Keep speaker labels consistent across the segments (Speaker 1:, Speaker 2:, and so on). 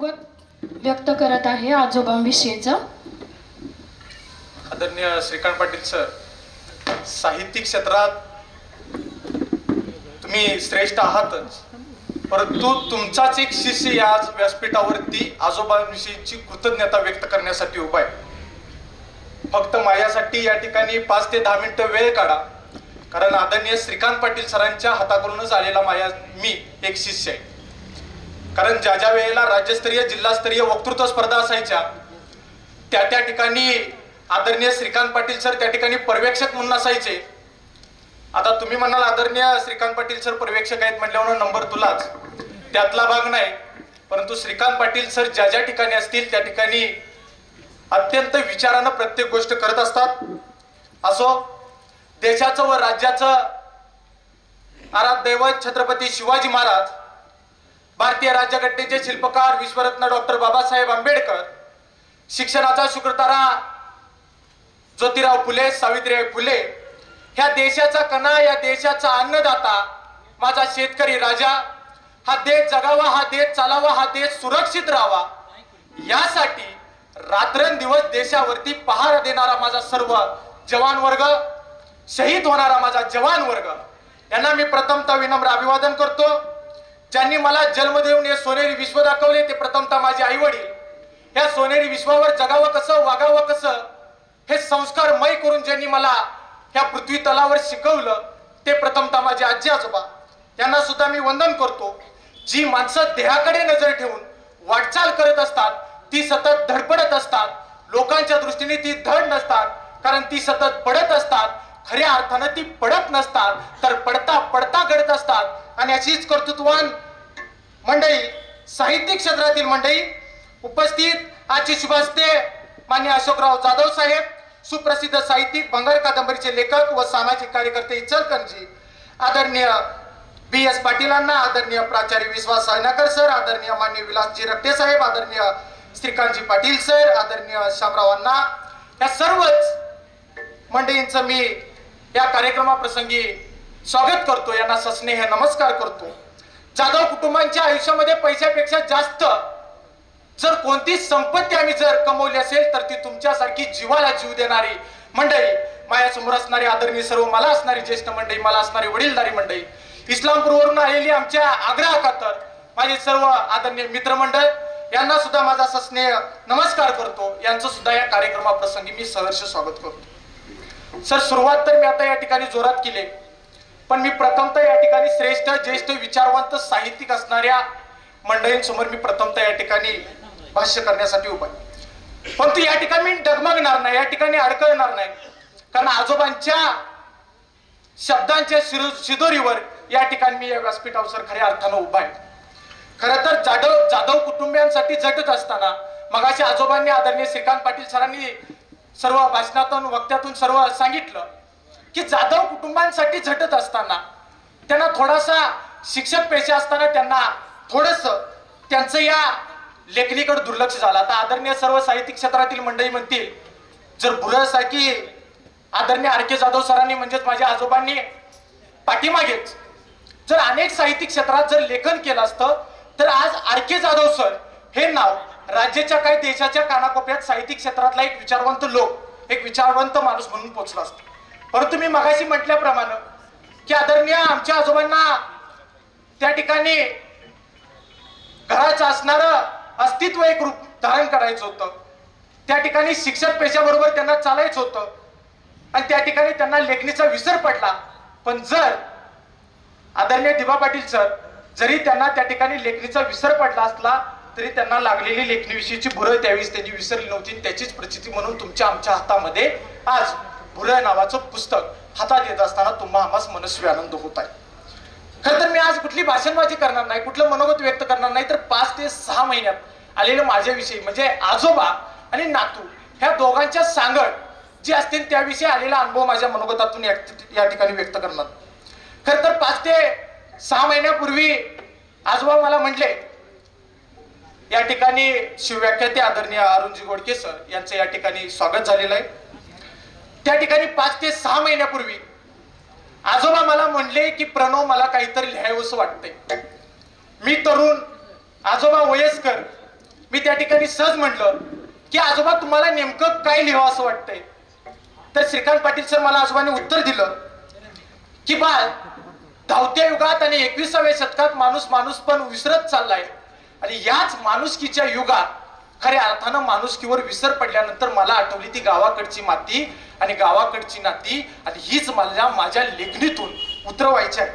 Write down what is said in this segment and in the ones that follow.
Speaker 1: मनोगत व्यक्त करत आहे आजोबांविषयीचं।
Speaker 2: आदरणीय श्रीकांत पाटील सर, साहित्यिक क्षेत्रात तुम्ही श्रेष्ठ आहातच, परंतु तुमचाच एक शिष्य या व्यासपीठावरती आजोबांविषयीची कृतज्ञता व्यक्त करण्यासाठी उभा आहे। फक्त माझ्यासाठी या ठिकाणी 5 ते 10 मिनिटं वेळ काढा, कारण आदरणीय श्रीकांत पाटील सरांच्या हाताकडूनच आलेला मी एक शिष्य आहे। कारण ज्या ज्या वेळेला राज्यस्तरीय जिल्हास्तरीय वक्तृत्व स्पर्धा असायच्या त्या ठिकाणी आदरणीय श्रीकांत पाटील सर त्या ठिकाणी पर्यवेक्षक म्हणून असायचे। आता तुम्ही म्हणाल आदरणीय श्रीकांत पाटील सर पर्यवेक्षक आहेत म्हटल्यावर नंबर तुलाच, त्यातला भाग नाही, परंतु श्रीकांत पाटील सर ज्या ज्या ठिकाणी असतील त्या ठिकाणी अत्यंत विचारानं प्रत्येक गोष्ट करत असतात। असो, देशाचं व राज्याचं आराध्य दैवत छत्रपती शिवाजी महाराज, भारतीय राज्यघटनेचे शिल्पकार विश्वरत्न डॉक्टर बाबासाहेब आंबेडकर, शिक्षणाचा शुक्रतारा ज्योतिराव फुले, सावित्रीबाई फुले, ह्या देशाचा कणा, या देशाचा अन्नदाता माझा शेतकरी राजा, हा देश जगावा, हा देश चालावा, हा देश सुरक्षित राहावा, यासाठी रात्रंदिवस देशावरती पहारा देणारा माझा सर्व जवान वर्ग, शहीद होणारा माझा जवान वर्ग, यांना मी प्रथमतः विनम्र अभिवादन करतो। ज्यांनी मला जन्म देऊन हे सोनेरी विश्व दाखवले ते प्रथमतः माझे आई वडील, या सोनेरी विश्वावर जगावं कसं, वागावं कसं हे संस्कारमय करून ज्यांनी मला ह्या पृथ्वी तलावर शिकवलं ते प्रथमतः माझे आजी आजोबा, यांना सुद्धा मी वंदन करतो। जी माणसं देहाकडे नजर ठेवून वाटचाल करत असतात ती सतत धडपडत असतात, लोकांच्या दृष्टीने ती धड नसतात, कारण ती सतत पडत असतात, खऱ्या अर्थानं ती पडत नसतात, तर पडता पडता घडत असतात। आणि अशीच कर्तृत्ववान मंडळी, साहित्यिक क्षेत्रातील मंडळी उपस्थित आजचे शुभ हस्ते माननीय अशोकराव जाधव साहेब, सुप्रसिद्ध साहित्यिक, भंगार कादंबरीचे लेखक व सामाजिक कार्यकर्ते इचलकरंजी, आदरणीय BS पाटीलांना, आदरणीय प्राचार्य विश्वास सायनाकर सर, आदरणीय माननीय विलासजी रट्टे साहेब, आदरणीय श्रीकांतजी पाटील सर, आदरणीय शामरावांना, या सर्वच मंडळींचं मी या कार्यक्रमाप्रसंगी स्वागत करतो, यांना सस्नेह नमस्कार करतो। जाधव कुटुंबांच्या आयुष्यामध्ये पैशापेक्षा जास्त जर कोणती संपत्ती आम्ही जर कमवली असेल तर ती तुमच्यासारखी जीवाला जीव देणारी मंडळी, माझ्यासमोर असणारी आदरणीय सर्व मला असणारी ज्येष्ठ मंडळी, मला असणारी वडीलधारी मंडळी, इस्लामपूरवरून आलेली आमच्या आग्रहाखातर माझे सर्व आदरणीय मित्रमंडळ, यांना सुद्धा माझा सस्नेह नमस्कार करतो। यांचं सुद्धा या कार्यक्रमाप्रसंगी मी सहर्ष स्वागत करतो। सर, सुरुवात तर मी आता या ठिकाणी जोरात केली, पण मी प्रथमतः या ठिकाणी श्रेष्ठ ज्येष्ठ विचारवंत साहित्यिक असणाऱ्या मंडळींसमोर मी प्रथमतः या ठिकाणी भाष्य करण्यासाठी उभा आहे। परंतु या ठिकाणी मी डगमगणार नाही, या ठिकाणी अडकळणार नाही, कारण आजोबांच्या शब्दांच्या शिदोरीवर या ठिकाणी मी या व्यासपीठावर खऱ्या अर्थानं उभा आहे। खरं तर जाधव कुटुंबियांसाठी झटत असताना मगाशी आजोबांनी, आदरणीय श्रीकांत पाटील सरांनी सर्व भाषणातून वक्त्यातून सर्व सांगितलं की जाधव कुटुंबांसाठी झटत असताना त्यांना थोडासा शिक्षक पेशा असताना त्यांना थोडस त्यांचं या लेखणीकडे दुर्लक्ष झालं। आता आदरणीय सर्व साहित्यिक क्षेत्रातील मंडळी म्हणतील, जर भुरळसारखी आदरणीय RK जाधव सरांनी म्हणजेच माझ्या आजोबांनी पाठीमागेच जर अनेक साहित्यिक क्षेत्रात जर लेखन केलं असतं तर आज RK जाधव सर हे नाव राज्याच्या काही देशाच्या कानाकोपऱ्यात साहित्यिक क्षेत्रातला एक विचारवंत लोक, एक विचारवंत माणूस म्हणून पोहोचला असतो। परंतु मी मगाशी म्हटल्याप्रमाणे की आदरणीय आमच्या आजोबांना त्या ठिकाणी घराचं असणारं अस्तित्व एक रूप धारण करायचं होतं, त्या ठिकाणी शिक्षक पेशाबरोबर त्यांना चालायचं होतं आणि त्या ठिकाणी त्यांना लेखणीचा विसर पडला। पण जर आदरणीय दिबा पाटील सर जरी त्यांना त्या ठिकाणी लेखणीचा विसर पडला असला तरी त्यांना लागलेली लेखणीविषयीची भुरळ त्यावेळेस त्यांनी विसरली नव्हती, त्याचीच प्रचिती म्हणून तुमच्या आमच्या हातामध्ये आज भुरळ नावाचं पुस्तक हातात येत असताना तुम्हा आम्हास मनस्वी आनंद होत आहे। खरं तर मी आज कुठली भाषणबाजी करणार नाही, कुठलं मनोगत व्यक्त करणार नाही, तर 5 ते 6 महिन्यात आलेलं माझ्याविषयी म्हणजे आजोबा आणि नातू ह्या दोघांच्या सांगड जे असतील त्याविषयी आलेला अनुभव माझ्या मनोगतातून या ठिकाणी व्यक्त करणार। खरं तर 5 ते 6 महिन्यापूर्वी आजोबा मला म्हटले, या ठिकाणी शिवव्याख्याते आदरणीय अरुणजी गोडके सर यांचं या ठिकाणी स्वागत झालेलं आहे। त्या ठिकाणी 5 ते 6 महिन्यापूर्वी आजोबा मला म्हणले की प्रणव मला काहीतरी लिहावंसं वाटतंय। मी तरुण, आजोबा वयस्कर, मी त्या ठिकाणी सहज म्हटलं की आजोबा तुम्हाला नेमकं काय लिहावं असं वाटतंय. तर श्रीकांत पाटील सर मला आजोबांनी उत्तर दिलं की बाळ, धावत्या युगात आणि 21व्या शतकात माणूस पण विसरत चाललाय आणि याच माणुसकीच्या युगात खऱ्या अर्थानं माणुसकीवर विसर पडल्यानंतर मला आठवली ती गावाकडची माती आणि गावाकडची नाती आणि हीच मला माझ्या लेखणीतून उतरवायची आहे.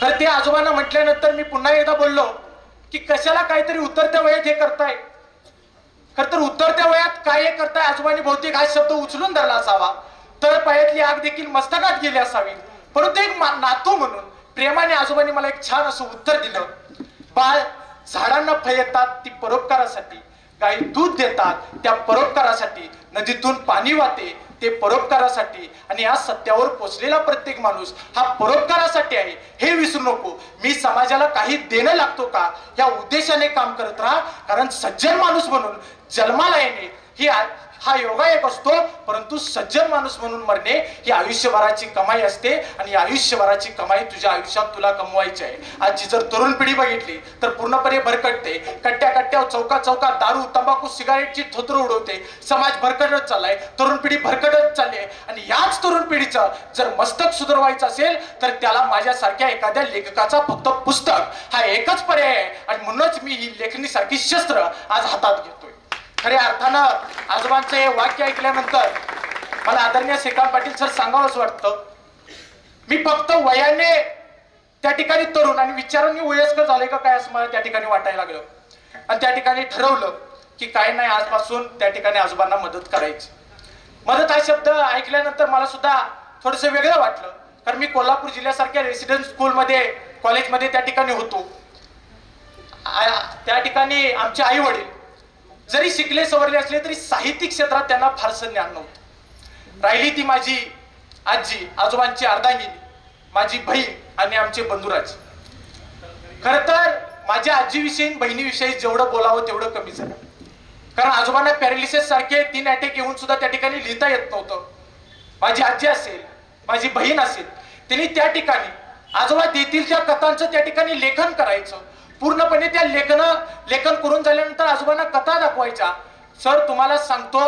Speaker 2: खरं ते आजोबांना म्हटल्यानंतर मी पुन्हा एकदा बोललो की कशाला काहीतरी उतरत्या वयात हे करताय. खर तर उतरत्या वयात काय हे करताय. आजोबांनी बहुतेक हा शब्द उचलून धरला असावा, तर पायातली आग देखील मस्तकात गेली असावी, परंतु एक नातू म्हणून प्रेमाने आजोबांनी मला एक छान असं उत्तर दिलं. बाळ, झाडांना फळ येतात ती परोपकारासाठी, गाई दूध देतात त्या परोपकारासाठी, नदीतून पाणी वाहते ते परोपकारासाठी आणि या सत्यावर पोचलेला प्रत्येक माणूस हा परोपकारासाठी आहे हे विसरू नको. मी समाजाला काही देणं लागतो का या उद्देशाने काम करत राहा, कारण सज्जन माणूस म्हणून जन्माला येणे ही हा योगायोग असतो, परंतु सज्जन माणूस म्हणून मरणे ही आयुष्यभराची कमाई असते आणि आयुष्यभराची कमाई तुझ्या आयुष्यात तुला कमवायची आहे. आजची जर तरुण पिढी बघितली तर पूर्णपणे भरकटते. कट्ट्या कट्ट्यावर चौकात दारू, तंबाखू, सिगारेटची थोतरं उडवते. समाज भरकटत चाललाय, तरुण पिढी भरकटत चालली आहे आणि याच तरुण पिढीचं जर मस्तक सुधारवायचं असेल तर त्याला माझ्यासारख्या एखाद्या लेखकाचा फक्त पुस्तक हा एकच पर्याय आहे आणि म्हणूनच मी ही लेखणीसारखी शस्त्र आज हातात घेतोय. खऱ्या अर्थानं आजोबांचं हे वाक्य ऐकल्यानंतर मला आदरणीय श्रीकांत पाटील सर सांगावंच वाटतं. मी फक्त वयाने त्या ठिकाणी तरुण आणि विचारांनी वयस्कर झाले का काय असं मला त्या ठिकाणी वाटायला लागलं आणि त्या ठिकाणी ठरवलं की काय नाही, आजपासून त्या ठिकाणी आजोबांना मदत करायची. मदत हा शब्द ऐकल्यानंतर मला सुद्धा थोडंसं वेगळं वाटलं, कारण मी कोल्हापूर जिल्ह्यासारख्या रेसिडेन्स स्कूलमध्ये कॉलेजमध्ये त्या ठिकाणी होतो. त्या ठिकाणी आमचे आई वडील जरी शिकले सवरले असले तरी साहित्यिक क्षेत्रात त्यांना फारसं ज्ञान नव्हतं. राहिली ती माझी आजी, आजोबांची अर्धांगिनी, माझी बहीण आणि आमचे बंधुराज. खर तर माझ्या आजीविषयी बहिणीविषयी जेवढं बोलावं तेवढं कमी झालं, कारण आजोबांना पॅरालिसिस सारखे 3 अटॅक येऊन सुद्धा त्या ठिकाणी लिहिता येत नव्हतं. माझी आजी असेल, माझी बहीण असेल, त्यांनी त्या ठिकाणी आजोबा देतील त्या कथांचं त्या ठिकाणी लेखन करायचं. पूर्णपणे त्या लेखन करून झाल्यानंतर आजोबांना कथा दाखवायच्या. सर तुम्हाला सांगतो,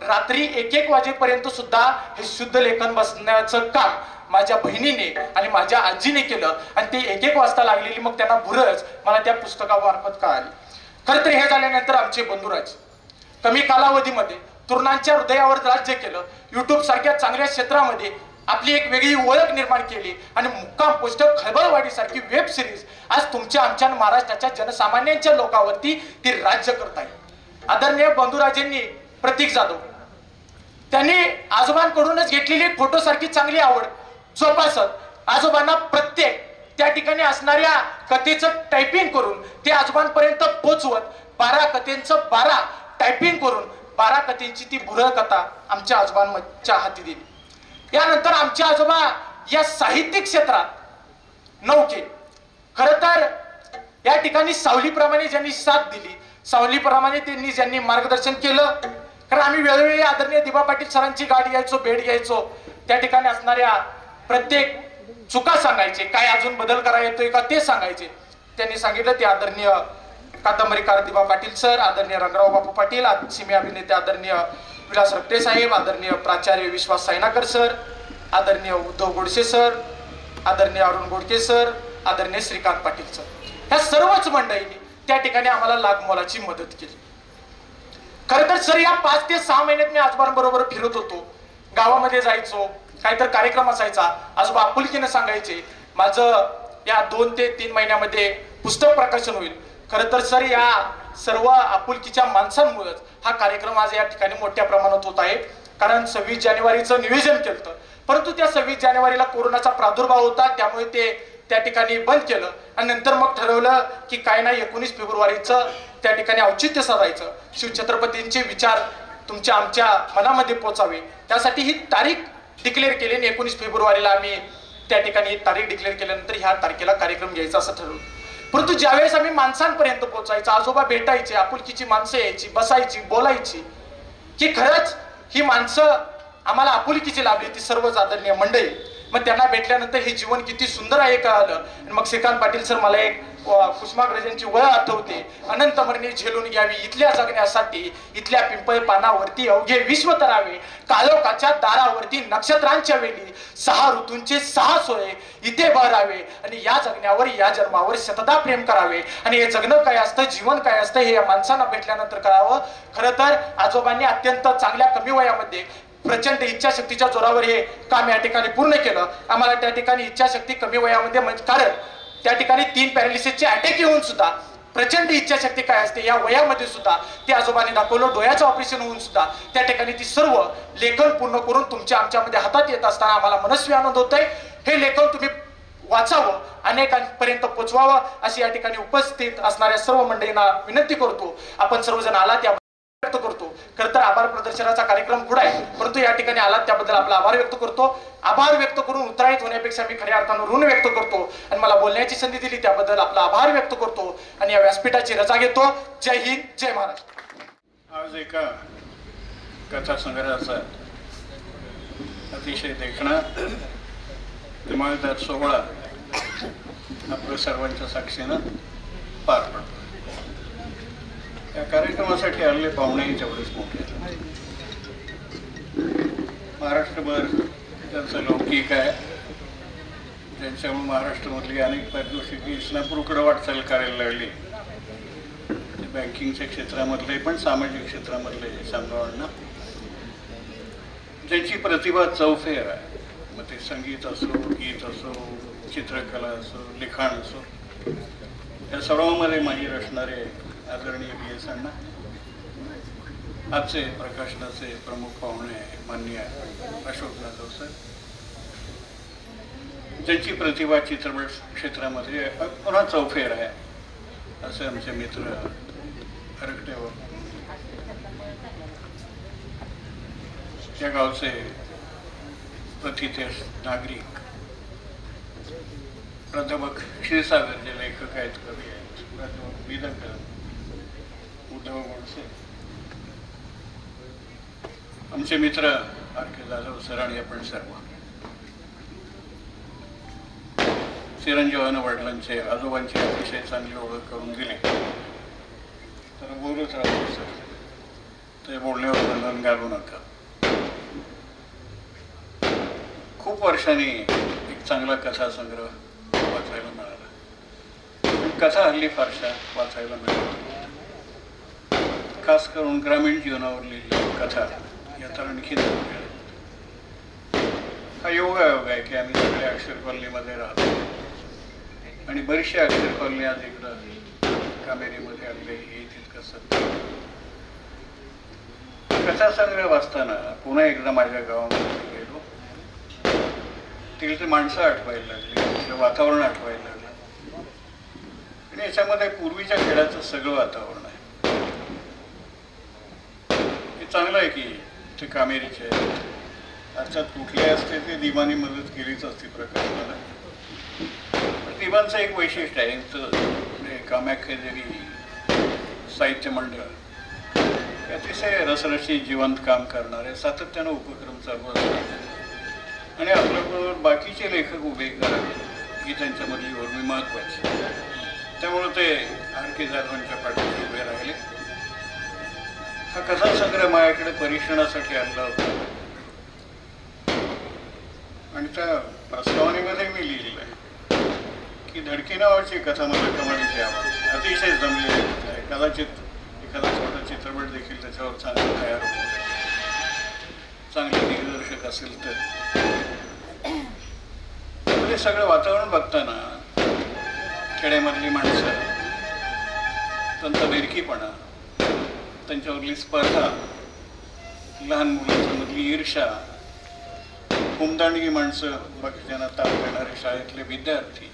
Speaker 2: रात्री 1-1 वाजेपर्यंत सुद्धा हे शुद्ध लेखन बसण्याचं काम माझ्या बहिणीने आणि माझ्या आजीने केलं आणि ते 1-1 वाजता लागलेली मग त्यांना भुरच मला त्या पुस्तकामार्फत कळाली. खरं तर हे झाल्यानंतर आमचे बंधुराज कमी कालावधीमध्ये तरुणांच्या हृदयावर राज्य केलं. युट्यूब सारख्या चांगल्या क्षेत्रामध्ये आपली एक वेगळी ओळख निर्माण केली आणि मुक्काम पोस्ट, खळबळवाडी सारखी वेब सिरीज आज तुमच्या आमच्या महाराष्ट्राच्या जनसामान्यांच्या लोकांवरती ती राज्य करत आहे. आदरणीय बंधुराजेंनी प्रतीक जाधव त्यांनी आजोबांकडूनच घेतलेली फोटो सारखी चांगली आवड जोपासत आजोबांना प्रत्येक त्या ठिकाणी असणाऱ्या कथेचं टायपिंग करून ते आजोबांपर्यंत पोचवत 12 कथेंचं 12 टायपिंग करून 12 कथेंची ती भुरळ कथा आमच्या आजोबांच्या हाती दिली. यानंतर आमचे आजोबा या साहित्यिक क्षेत्रात नौके. खर तर या ठिकाणी सावलीप्रमाणे ज्यांनी साथ दिली, सावलीप्रमाणे त्यांनी ज्यांनी मार्गदर्शन केलं, कारण आम्ही वेळोवेळी आदरणीय दिबा पाटील सरांची गाडी घ्यायचो, भेट घ्यायचो. त्या ठिकाणी असणाऱ्या प्रत्येक चुका सांगायचे, काय अजून बदल करा येतोय का ते सांगायचे. त्यांनी सांगितलं ते आदरणीय कादंबरीकार दिबा पाटील सर, आदरणीय रंगराव बापू पाटील, सिमी अभिनेते आदरणीय विलास रक्ते साहेब, आदरणीय प्राचार्य विश्वास सायनाकर सर, आदरणीय उद्धव गोडसे सर, आदरणीय अरुण गोडके सर, आदरणीय श्रीकांत पाटील सर, ह्या सर्वच मंडळींनी त्या ठिकाणी आम्हाला लागमोलाची मदत केली. खरं तर सर या 5 ते 6 महिन्यात मी आजोबांबरोबर फिरत होतो. गावामध्ये जायचो, काहीतरी कार्यक्रम असायचा, आजोबा आपुलकीने सांगायचे माझं या 2 ते 3 महिन्यामध्ये पुस्तक प्रकाशन होईल. खरं तर सर या सर्व आपुलकीच्या माणसांमुळेच हा कार्यक्रम आज या ठिकाणी मोठ्या प्रमाणात होत आहे. कारण 26 जानेवारीचं नियोजन केलं, परंतु त्या 26 जानेवारीला कोरोनाचा प्रादुर्भाव होता, त्यामुळे ते त्या ठिकाणी बंद केलं आणि नंतर मग ठरवलं की काय नाही 19 फेब्रुवारीचं त्या ठिकाणी औचित्य साधायचं, शिवछत्रपतींचे विचार तुमच्या आमच्या मनामध्ये पोचावे, त्यासाठी ही तारीख डिक्लेअर केली आणि 19 फेब्रुवारीला आम्ही त्या ठिकाणी ही तारीख डिक्लेअर केल्यानंतर ह्या तारखेला कार्यक्रम घ्यायचा असं ठरवलं. परंतु ज्यावेळेस आम्ही माणसांपर्यंत पोहोचायचं, आजोबा भेटायचे, आपुलकीची माणसं यायची, बसायची, बोलायची, की खरंच ही माणसं आम्हाला आपुलकीची लाभली, ती सर्वच आदरणीय मंडळी. मग त्यांना भेटल्यानंतर हे जीवन किती सुंदर आहे कळालं. आणि मग श्रीकांत पाटील सर मला एक कुसुमाग्रजांची वळ आठवते. अनंत मरणे झेलून घ्यावी इथल्या जगण्यासाठी, इथल्या पिंपळ पानावरती अवघे विश्व तरावे, कालोकाच्या दारावरती नक्षत्रांच्या वेली, 6 ऋतूंचे 6 सोये इथे बहरावे, आणि या जगण्यावर या जन्मावर शतदा प्रेम करावे. आणि हे जगणं काय असतं, जीवन काय असतं, हे या माणसांना भेटल्यानंतर कळावं. खरं तर आजोबांनी अत्यंत चांगल्या कमी वयामध्ये प्रचंड इच्छाशक्तीच्या जोरावर हे काम या ठिकाणी पूर्ण केलं. आम्हाला त्या ठिकाणी इच्छाशक्ती कमी वयामध्ये कारण त्या ठिकाणी 3 पॅरालिसिसचे अटॅक येऊन सुद्धा प्रचंड इच्छाशक्ती काय असते या वयामध्ये सुद्धा ते आजोबांनी दाखवलं. डोळ्याचं ऑपरेशन होऊन सुद्धा त्या ठिकाणी ती सर्व लेखन पूर्ण करून तुमच्या आमच्यामध्ये हातात येत असताना आम्हाला मनस्वी आनंद होतोय. हे लेखन तुम्ही वाचावं, अनेकांपर्यंत पोचवावं अशी या ठिकाणी उपस्थित असणाऱ्या सर्व मंडळींना विनंती करतो. आपण सर्वजण आलात त्या व्यक्त करतो. खरं तर आभार प्रदर्शनाचा कार्यक्रम पुढे आहे, परंतु या ठिकाणी आलात त्याबद्दल आपला आभार व्यक्त करतो. आभार व्यक्त करून उत्तरायित होण्यापेक्षा मी खऱ्या अर्थानं ऋण व्यक्त करतो आणि मला बोलण्याची संधी दिली त्याबद्दल आपला आभार व्यक्त करतो आणि या व्यासपीठाची रजा घेतो. जय हिंद, जय महाराष्ट्र.
Speaker 3: आज एका कथा संग्रहाचा अतिशय देखणा धमाकेदार सोहळा आपल्या सर्वांच्या साक्षीनं पार पडतो. या कार्यक्रमासाठी आलेले पाहुणेही तेवढेच मोठे. महाराष्ट्रभर त्यांचं लौकिक आहे, ज्यांच्यामुळे महाराष्ट्रामधली अनेक पारितोषिके इस्लामपूरकडे वाटचाल करायला लागली. ते बँकिंगच्या क्षेत्रामधले पण सामाजिक क्षेत्रामधले सांगवांना ज्यांची प्रतिभा चौफेर आहे, मग ते संगीत असो, गीत असो, चित्रकला असो, लिखाण असो, या सर्वांमध्ये माहीर असणारे आदरणीय BS अण्णा, आजचे प्रकाशनाचे प्रमुख पाहुणे माननीय अशोक जाधव सर, ज्यांची प्रतिभा चित्रपट क्षेत्रामध्ये पुन्हा चौफेर आहे, असे आमचे मित्र हरकटेवर या गावचे प्रथितेश नागरिक प्राध्यापक क्षीरसागर, जे लेखक आहेत, कवी आहेत, प्राध्यापक विदकर, उद्धव गोडसे, आमचे मित्र RK जाधव सर आणि आपण सर्व चिरंजीवानं वडिलांचे आजोबांची अतिशय चांगली ओळख करून दिली तर बोलत राहतो सर, ते बोलण्यावर बंधन घालू नका. खूप वर्षांनी एक चांगला कथासंग्रह वाचायला मिळाला. कथा हल्ली फारशा वाचायला मिळाल्या, खास करून ग्रामीण जीवनावर लिहिलेल्या कथा या तर आणखीन हा योगायोग आहे की आम्ही सगळे अक्षर कॉलनीमध्ये राहतो आणि बरीचशी अक्षर कॉलनी आज इकडं कामेरीमध्ये आले, हे तितकं सत्य. कथासंग्रह वाचताना पुन्हा एकदा माझ्या गावामध्ये गेलो. तिकडची माणसं आठवायला लागली, तिथलं वातावरण आठवायला लागलं आणि याच्यामध्ये पूर्वीच्या खेळाचं सगळं वातावरण आहे. हे चांगलं आहे की ते कामेरीचे अर्थात कुठले असते ते दिवानी मदत केलीच असती प्रकाशनाला. दिवांचं एक वैशिष्ट्य आहे, म्हणजे कामाख्या देवी साहित्य मंडळ अतिशय रसरशी जिवंत काम करणारे सातत्यानं उपक्रम चालू असतात आणि आपल्याबरोबर बाकीचे लेखक उभे करावे ही त्यांच्यामधली उर्मी महत्वाची. त्यामुळे ते RK जाधवांच्या पाठीशी उभे राहिले. हा कथासंग्रह माझ्याकडे परीक्षणासाठी आणला होता आणि त्या प्रस्तावनेमध्ये मी लिहिलेलं आहे की धडकी नावाची कथा मला कमालीची आवडते, अतिशय जमलेली कथा आहे. कदाचित एखादा छोटा चित्रपट देखील त्याच्यावर चांगला तयार होतो, चांगले दिग्दर्शक असेल तर. म्हणजे सगळं वातावरण बघताना खेड्यामधली माणसं, त्यांचा बेरकीपणा, त्यांच्यावरली स्पर्धा, लहान मुलांमधली ईर्षा, हुमदांडगी माणसं, बाकीच्यांना ताप देणारे शाळेतले विद्यार्थी.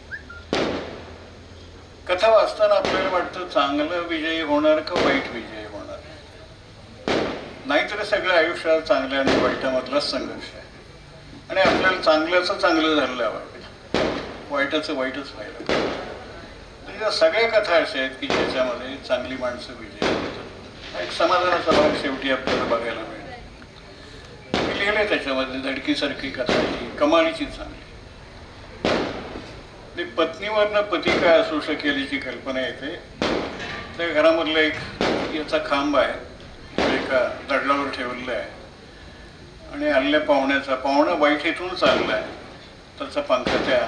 Speaker 3: कथा वाचताना आपल्याला वाटतं चांगलं विजयी होणार का वाईट विजयी होणार, नाहीतर सगळं आयुष्यात चांगल्या आणि वाईटामधलाच संघर्ष आहे आणि आपल्याला चांगल्याचं चांगलं झालं वाटतं, वाईटाचं वाईटच व्हायला पाहिजे. या सगळ्या कथा अशा आहेत की ज्याच्यामध्ये चांगली माणसं विजयी होतात. एक समाधानाचा भाग शेवटी आपल्याला बघायला मिळेल. मी लिहिले त्याच्यामध्ये धडकीसारखी कथा ही कमालीची चांगली. ते पत्नीवरनं पती काय असू शकेल याची कल्पना येते. त्या घरामधला एक याचा खांब आहे, तो एका दगडावर ठेवलेला आहे आणि आलेल्या पाहुणा बैठकीतून चालला आहे, त्याचा पंखा त्या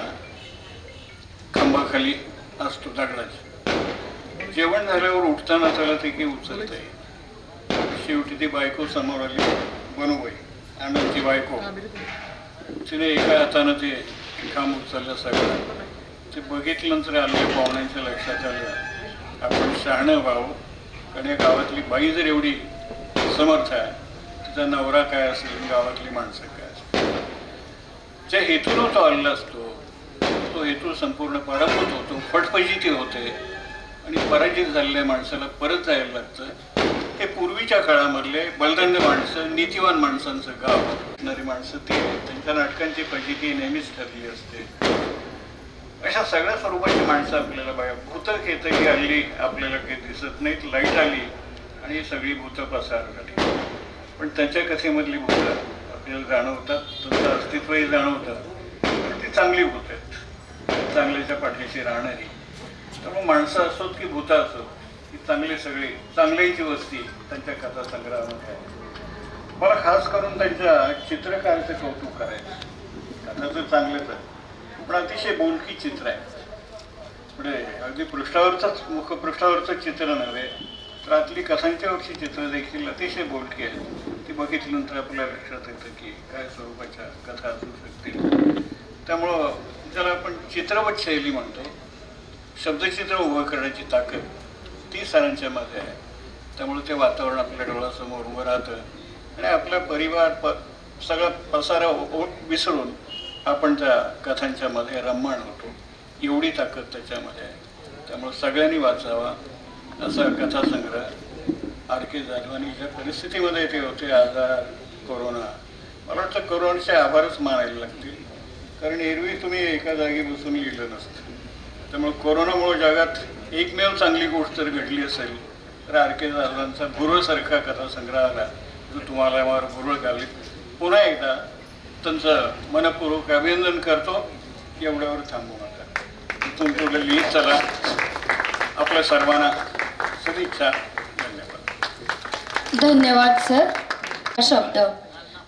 Speaker 3: खांबाखाली असतो दगडाच्या. जेवण झाल्यावर उठताना त्याला ते की उचलतंय. शेवटी ती बायको समोर आली, बनूबाई आनंदची बायको. तिने एका हातानं ते खांब उचललं सगळं. ते बघितल्यानंतर आलेल्या पाहुण्यांच्या लक्षात आलं आपण शहाणं व्हावं, कारण या गावातली बाई जर एवढी समर्थ आहे, तिचा नवरा काय असेल, गावातली माणसं काय असेल. ज्या हेतून तो आलेला असतो तो हेतू संपूर्ण पराभूत होतो, फटफजिती होते आणि पराजित झालेल्या माणसाला परत जायला लागतं. हे पूर्वीच्या काळामधले बलदंड माणसं, नीतिवान माणसांचं गाव असणारी माणसं ती त्यांच्या नाटकांची फजिती नेहमीच ठरली असते. अशा सगळ्या स्वरूपाची माणसं आपल्याला बघा. भूतं येतं ही हल्ली आपल्याला काही दिसत नाहीत. लाईट आली आणि ही सगळी भूतं पसार झाली, पण त्यांच्या कथेमधली भूतं आपल्याला जाणवतात, त्यांचं अस्तित्वही जाणवतं. पण ती चांगली भूत आहेत, चांगल्याच्या पाठीशी राहणारी. त्यामुळे माणसं असोत की भूतं असोत, ही चांगली सगळी चांगल्याची वस्ती त्यांच्या कथा संग्रहामध्ये आहे. मला खास करून त्यांच्या चित्रकाराचं कौतुक करायचं. कथा तर चांगलंच आहे, पण अतिशय बोलकी चित्र आहे. पुढे अगदी मुखपृष्ठावरचं चित्र नव्हे, तर आतली कथांच्या वरची चित्र देखील अतिशय बोलकी आहेत. ती बघितल्यानंतर आपल्या लक्षात येतं की काय स्वरूपाच्या कथा असू शकतील. त्यामुळं ज्याला आपण चित्रपट शैली म्हणतो, शब्दचित्र उभं करण्याची ताकद ती सरांच्या मध्ये आहे. त्यामुळे ते वातावरण आपल्या डोळ्यासमोर उभं राहतं आणि आपला परिवार सगळा पसारा विसरून आपण त्या कथांच्या मध्ये रममाण होतो. एवढी ताकद त्याच्यामध्ये आहे. त्यामुळे सगळ्यांनी वाचावा असा कथासंग्रह आर के जाधवांनी ज्या परिस्थितीमध्ये ते होते, आजार, कोरोना, मला वाटतं कोरोनाचे आभारच मानायला लागतील. कारण एरवी तुम्ही एका जागी बसून लिहिलं नसतं. त्यामुळे कोरोनामुळे जगात एकमेव चांगली गोष्ट जर घडली असेल तर आर के जाधवांचा भुरळसारखा कथासंग्रह आला, जो तुम्हाला मला भुरळ घालील. पुन्हा एकदा त्यांचं मनपूर्वक अभिनंदन करतो. एवढ्यावर थांबू नका, इथून पुढे लिहित चला. आपल्या सर्वांना सदिच्छा. धन्यवाद.
Speaker 1: धन्यवाद सर. शब्द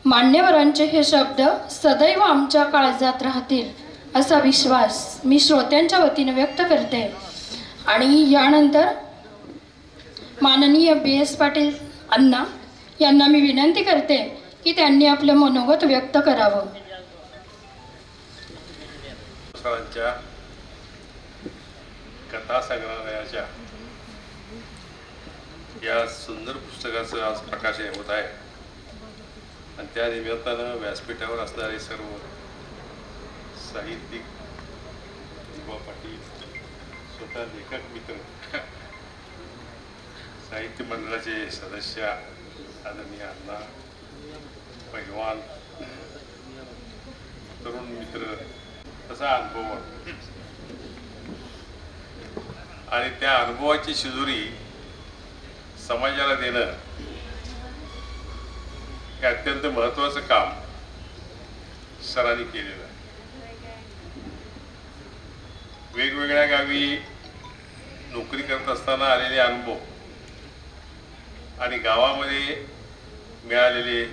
Speaker 1: मान्यवरांचे हे शब्द सदैव आमच्या काळजात राहतील असा विश्वास मी श्रोत्यांच्या वतीने व्यक्त करते. आणि यानंतर माननीय BS पाटील अण्णा यांना मी विनंती करते की त्यांनी आपलं मनोगत व्यक्त करावं.
Speaker 4: सरांच्या कथा संग्रहालयाच्या या सुंदर पुस्तकाचं आज प्रकाशन होत आहे आणि त्या निमित्तानं व्यासपीठावर असणारे सर्व साहित्यिक, युवा पाटील, स्वतः लेखक मित्र, साहित्य मंडळाचे सदस्य, आदरणीय अण्णा, पैलवान, तरुण मित्र, तसा अनुभव आणि त्या अनुभवाची शिजुरी समाजाला देणं हे अत्यंत महत्त्वाचं काम सरांनी केलेलं आहे. वेगवेगळ्या गावी नोकरी करत असताना आलेले अनुभव आणि गावामध्ये मिळालेले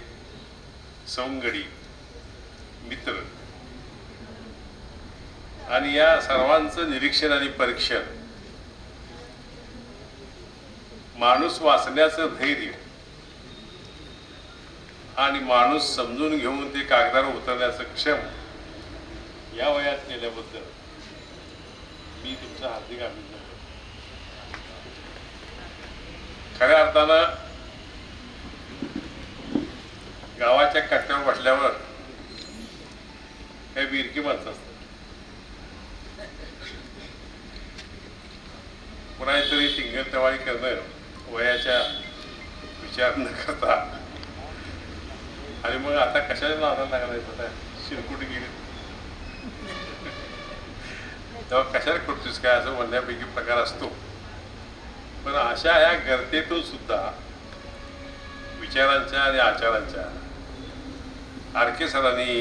Speaker 4: सवंगडी, मित्र आणि या सर्वांचं निरीक्षण आणि परीक्षण, माणूस वाचण्याचं धैर्य आणि माणूस समजून घेऊन ते कागदावर उतरण्याचं क्षम या वयात केल्याबद्दल मी तुमचं हार्दिक अभिनंदन करतो. खऱ्या अर्थानं गावाच्या कट्ट्यावर बसल्यावर हे विरकी माणसं असतात. पुन्हा तरी टिंगल टवाळी करणं वयाच्या विचार न करता आणि मग आता कशाला नादाला लागलाय, शिरकुटी गेली तेव्हा कशाला करतोस काय असं म्हणण्यापैकी प्रकार असतो. पण अशा या गर्तेतून सुद्धा विचारांच्या आणि आचारांच्या आर के सरांनी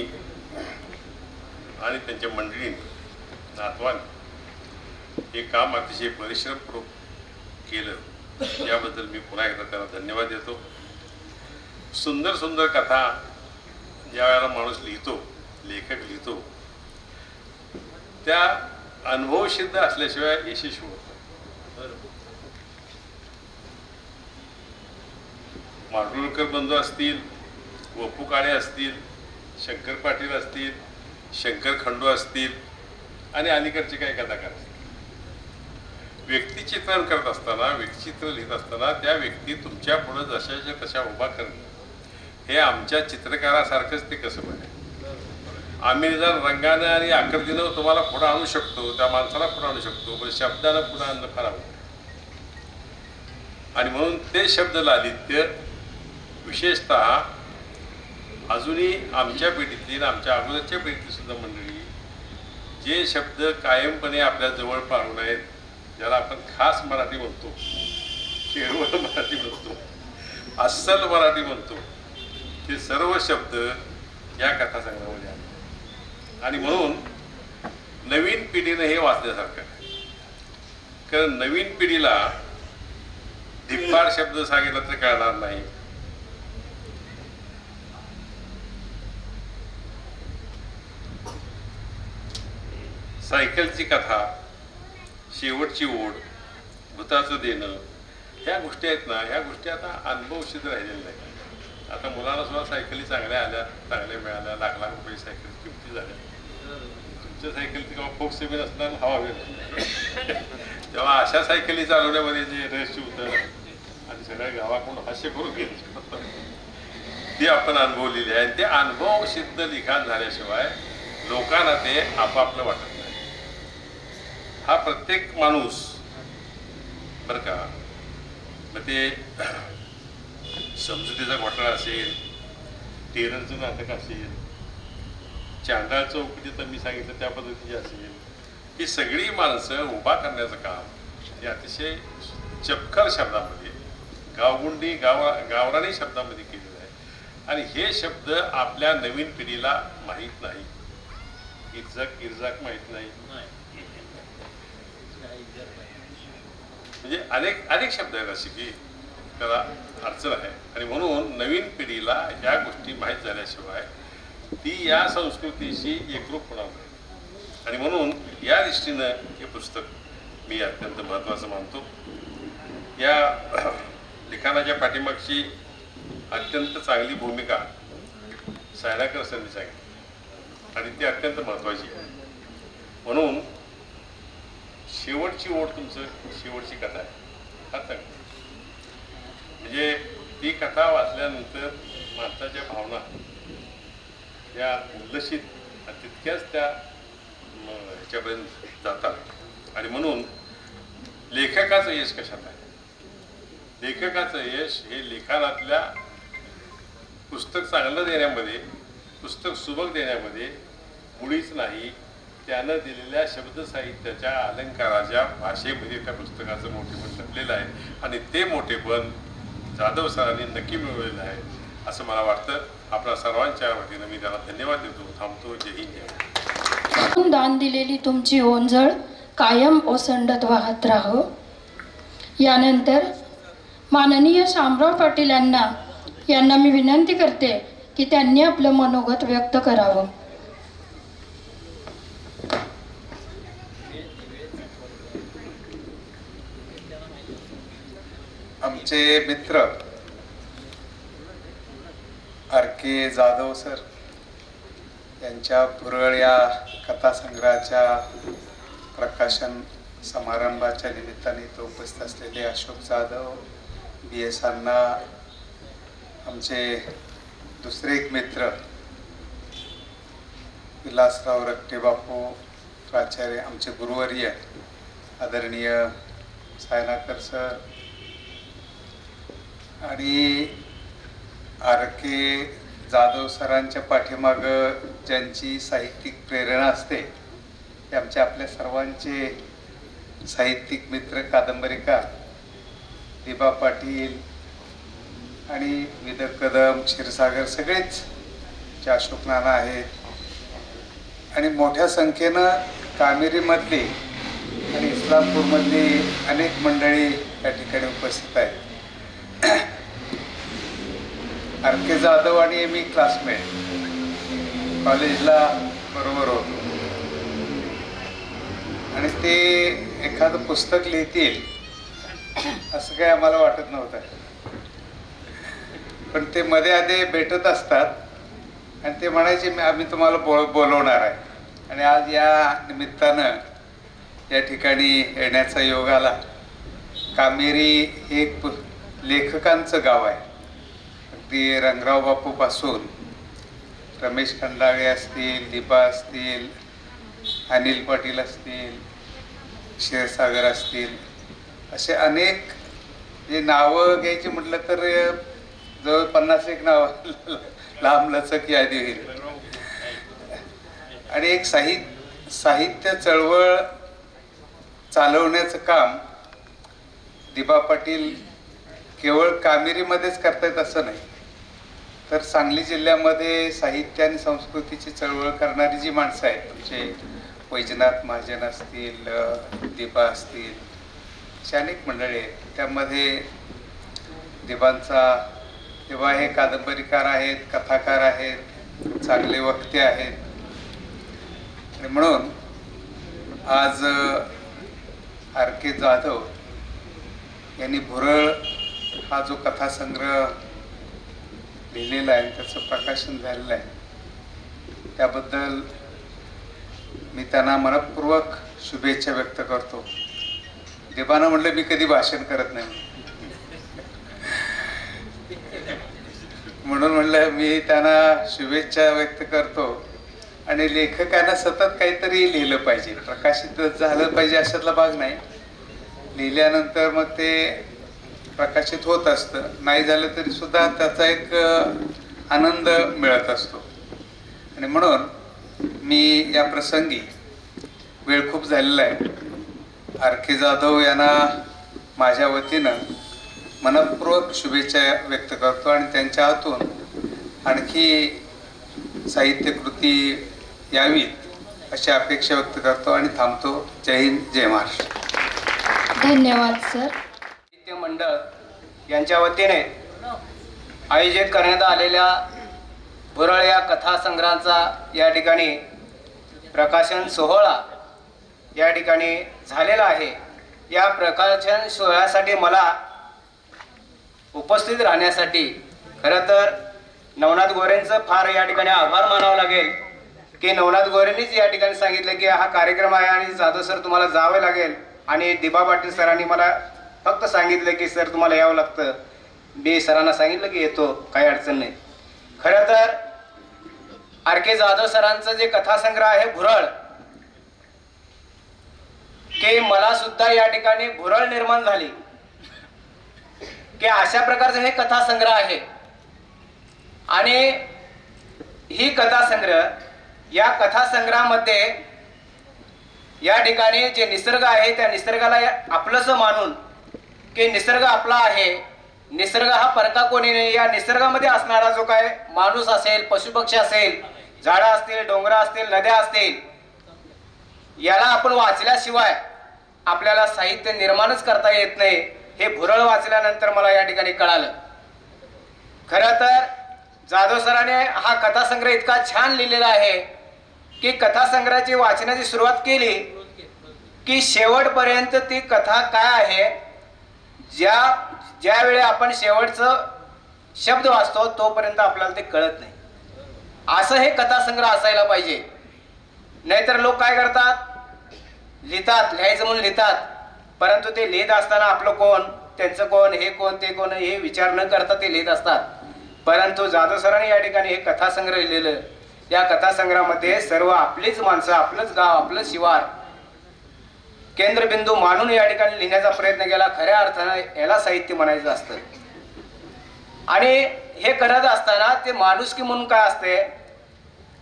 Speaker 4: आणि त्यांच्या मंडळींनी नातवाने हे काम अतिशय परिश्रमपूर्वक केलं, याबद्दल मी पुन्हा एकदा त्यांना धन्यवाद देतो. सुंदर सुंदर कथा ज्या वेळेला माणूस लिहितो, लेखक लिहितो, त्या अनुभवसिद्ध असल्याशिवाय यशस्वी होत नाही. माडगूळकर बंधू असतील, वपू काळे असतील, शंकर पाटील असतील, शंकर खंडू असतील आणि अलीकडचे काही कथाकार असतील, व्यक्तिचित्रण करत असताना, व्यक्तिचित्र लिहित असताना त्या व्यक्ती तुमच्या पुढे जशाच्या तशा उभा करणं हे आमच्या चित्रकारासारखंच ते कसं बघाय. आम्ही जर रंगानं आणि आकृतीनं तुम्हाला पुढे आणू शकतो, त्या माणसाला पुढे आणू शकतो, पण शब्दानं पुढे आणणं फार आवडतं. आणि म्हणून ते शब्द लालित्य विशेषतः अजूनही आमच्या पिढीतली आणि आमच्या अगोदरच्या पिढीतली सुद्धा मंडळी जे शब्द कायमपणे आपल्या जवळ पाळून आहेत, ज्याला आपण खास मराठी म्हणतो, शेरवळ मराठी म्हणतो, अस्सल मराठी म्हणतो, ते सर्व शब्द या कथासंग्रहामध्ये आहेत. आणि म्हणून नवीन पिढीनं हे वाचण्यासारखं आहे. कारण नवीन पिढीला धिप्पाड शब्द सांगितला तर कळणार नाही, सायकलची कथा, शेवटची ओढ, भूताचं देणं, ह्या गोष्टी आहेत ना, ह्या गोष्टी आता अनुभवसिद्ध राहिलेल्या नाही. आता मुलांना सुद्धा सायकली चांगल्या आल्या, चांगल्या मिळाल्या, लाख लाख रुपये सायकल किमती झाल्या. तुमच्या सायकलची किंवा फोक सेवन असणार, हवा वेळ तेव्हा अशा सायकली चालवण्यामध्ये जे रहस्य होतं आणि सगळ्या गावाकडून हास्य करून घेतलं ती आपण अनुभवलेली आहे. ते अनुभव सिद्ध लिखाण झाल्याशिवाय लोकांना ते आपापलं वाटत नाही. हा प्रत्येक माणूस बरं का, मग ते समजुतीचा घोटाळा असेल, टेररचं नाटक असेल, चांडाळ चौकटीत मी सांगितलं त्या पद्धतीची असेल, ही सगळी माणसं उभा करण्याचं काम हे अतिशय चपखल शब्दामध्ये, गावगुंडी गावरानी शब्दामध्ये केलेलं आहे. आणि हे शब्द आपल्या नवीन पिढीला माहीत नाही. इर्जाक माहीत नाही, म्हणजे अनेक शब्द आहेत असे की त्याला अडचण आहे. आणि म्हणून नवीन पिढीला ह्या गोष्टी माहीत झाल्याशिवाय ती या संस्कृतीशी एकरूप होणार नाही. आणि म्हणून या दृष्टीनं हे पुस्तक मी अत्यंत महत्त्वाचं मानतो. या लिखाणाच्या पाठीमागची अत्यंत चांगली भूमिका सायनाकर सरांनी सांगितली आणि ती अत्यंत महत्त्वाची आहे. म्हणून शेवटची ओढ तुमचं शेवटची कथा आहे, फार चांगली. म्हणजे ती कथा वाचल्यानंतर माणसाच्या भावना या उल्लसित तितक्याच त्या ह्याच्यापर्यंत जातात. आणि म्हणून लेखकाचं यश कशात आहे? लेखकाचं यश हे लिखाणातल्या पुस्तक चांगलं देण्यामध्ये, पुस्तक सुबक देण्यामध्ये मुळीच नाही, त्यानं दिलेल्या शब्दसाहित्याच्या अलंकाराच्या भाषेमध्ये त्या पुस्तकाचं मोठेपण लपलेलं आहे. आणि ते मोठेपण जाधव सरांनी नक्की मिळवलेलं आहे असं मला वाटतं. आपल्या सर्वांच्या वतीनं मी त्याला धन्यवाद देतो. थांबतो. जय हिंद, जय.
Speaker 1: दान दिलेली तुमची ओंजळ कायम ओसंडत वाहत राहो. यानंतर माननीय शामराव पाटील यांना मी विनंती करते की त्यांनी आपलं मनोगत व्यक्त करावं.
Speaker 5: आमचे मित्र आर.के. जाधव सर यांच्या पुरळ या कथासंग्रहाच्या प्रकाशन समारंभाच्या निमित्ताने तो उपस्थित असलेले अशोक जाधव, B.S. अण्णा, आमचे दुसरे एक मित्र विलासराव रक्टे बापू, प्राचार्य, आमचे गुरुवर्य आदरणीय सायनाकर सर आणि आर.के. जाधव सरांच्या पाठीमागं ज्यांची साहित्यिक प्रेरणा असते ते आमचे आपल्या सर्वांचे साहित्यिक मित्र, कादंबरीकार दिबा पाटील आणि विदर कदम, क्षीरसागर, सगळेच जे अशोक नाना आहेत. आणि मोठ्या संख्येनं कामेरीमधली आणि इस्लामपूरमधली अनेक मंडळी या ठिकाणी उपस्थित आहेत. आर के जाधव आणि मी क्लासमेट, कॉलेजला बरोबर होतो आणि ते एखादं पुस्तक लिहितील असं काही आम्हाला वाटत नव्हतं, पण ते मध्ये आधी भेटत असतात आणि ते म्हणायचे आम्ही तुम्हाला बोलवणार आहे. आणि आज या निमित्तानं या ठिकाणी येण्याचा योग आला. कामेरी हे एक लेखकांचं गाव आहे. अगदी रंगराव बापूपासून रमेश खंडाळे असतील, दीपा असतील, अनिल पाटील असतील, क्षीरसागर असतील, असे अनेक जे नावं घ्यायची म्हटलं तर जवळ 50 नावं लांब लचक यादी होईल. आणि एक साहित्य चळवळ चालवण्याचं काम दिबा पाटील केवळ कामेरीमध्येच करतायत असं नाही, तर सांगली जिल्ह्यामध्ये साहित्य आणि संस्कृतीची चळवळ करणारी जी माणसं आहेत, तुमचे वैजनाथ महाजन असतील, दिबा असतील, अशी अनेक मंडळी आहेत. त्यामध्ये दिबा हे कादंबरीकार आहेत, कथाकार आहेत, चांगले वक्ते आहेत. आणि म्हणून आज आर के जाधव यांनी भुरळ हा जो कथासंग्रह लिहिलेला आहे, त्याचं प्रकाशन झालेलं आहे, त्याबद्दल मी त्यांना मनपूर्वक शुभेच्छा व्यक्त करतो. दिबानं म्हटलं मी कधी भाषण करत नाही, म्हणून म्हणलं मी त्यांना शुभेच्छा व्यक्त करतो. आणि लेखकांना सतत काहीतरी लिहिलं पाहिजे, प्रकाशित झालं पाहिजे अशातला भाग नाही. लिहिल्यानंतर मग ते प्रकाशित होत असतं, नाही झालं तरी सुद्धा त्याचा एक आनंद मिळत असतो. आणि म्हणून मी या प्रसंगी वेळ खूप झालेला आहे, आर के जाधव यांना माझ्या वतीनं मनपूर्वक शुभेच्छा व्यक्त करतो आणि त्यांच्या हातून आणखी साहित्यकृती यावीत अशी अपेक्षा व्यक्त करतो आणि थांबतो. जय हिंद, जय महाराष्ट्र.
Speaker 1: धन्यवाद सर.
Speaker 6: साहित्य मंडळ यांच्या वतीने आयोजित करण्यात आलेल्या भुरळ या कथासंग्रहाचा या ठिकाणी प्रकाशन सोहळा या ठिकाणी झालेला आहे. या प्रकाशन सोहळ्यासाठी मला उपस्थित राहण्यासाठी खरं तर नवनाथ गोरेंचं फार या ठिकाणी आभार मानावं लागेल की नवनाथ गोरेंनीच या ठिकाणी सांगितलं की हा कार्यक्रम आहे आणि जाधव सर तुम्हाला जावं लागेल. आणि दिबा पाटील सरांनी मला फक्त सांगितलं की सर तुम्हाला यावं लागतं. मी सरांना सांगितलं की येतो, काही अडचण नाही. खरं तर आर के जाधव सरांचं जे कथासंग्रह आहे भुरळ, की मला सुद्धा या ठिकाणी भुरळ निर्माण झाली की अशा प्रकारचं हे कथासंग्रह आहे. आणि ही कथासंग्रह, या कथासंग्रहामध्ये या ठिकाणी जे निसर्ग आहे त्या निसर्गाला आपलंसं मानून की निसर्ग आपला आहे, निसर्ग हा परका कोणी नाही. या निसर्गामध्ये असणारा जो काय माणूस असेल, पशुपक्षी असेल, झाडं असतील, डोंगर असतील, नद्या असतील, याला आपण वाचल्याशिवाय आपल्याला साहित्य निर्माणच करता येत नाही. हे भुरळ वाचल्यानंतर मला या ठिकाणी कळालं. खरं तर जाधव सरांनी हा कथासंग्रह इतका छान लिहिलेला आहे की कथासंग्रहाची वाचनाची सुरुवात केली की शेवटपर्यंत ती कथा काय आहे, ज्यावेळी आपण शेवटचं शब्द वाचतो तोपर्यंत आपल्याला ते कळत नाही. असं हे कथासंग्रह असायला पाहिजे. नाहीतर लोक काय करतात, लिहितात, लिहायचं म्हणून लिहितात, परंतु ते लिहित असताना आपलं कोण, त्यांचं कोण, हे कोण, ते कोण हे विचार न करता ते लिहित असतात. परंतु जाधव सरांनी या ठिकाणी हे कथासंग्रह लिहिलेलं. या कथासंग्रहामध्ये सर्व आपलीच माणसं, आपलंच गाव, आपलं शिवार केंद्रबिंदू मानून या ठिकाणी लिहिण्याचा प्रयत्न केला. खऱ्या अर्थानं याला साहित्य म्हणायचं असतं. आणि हे करत असताना ते माणुसकी म्हणून काय असते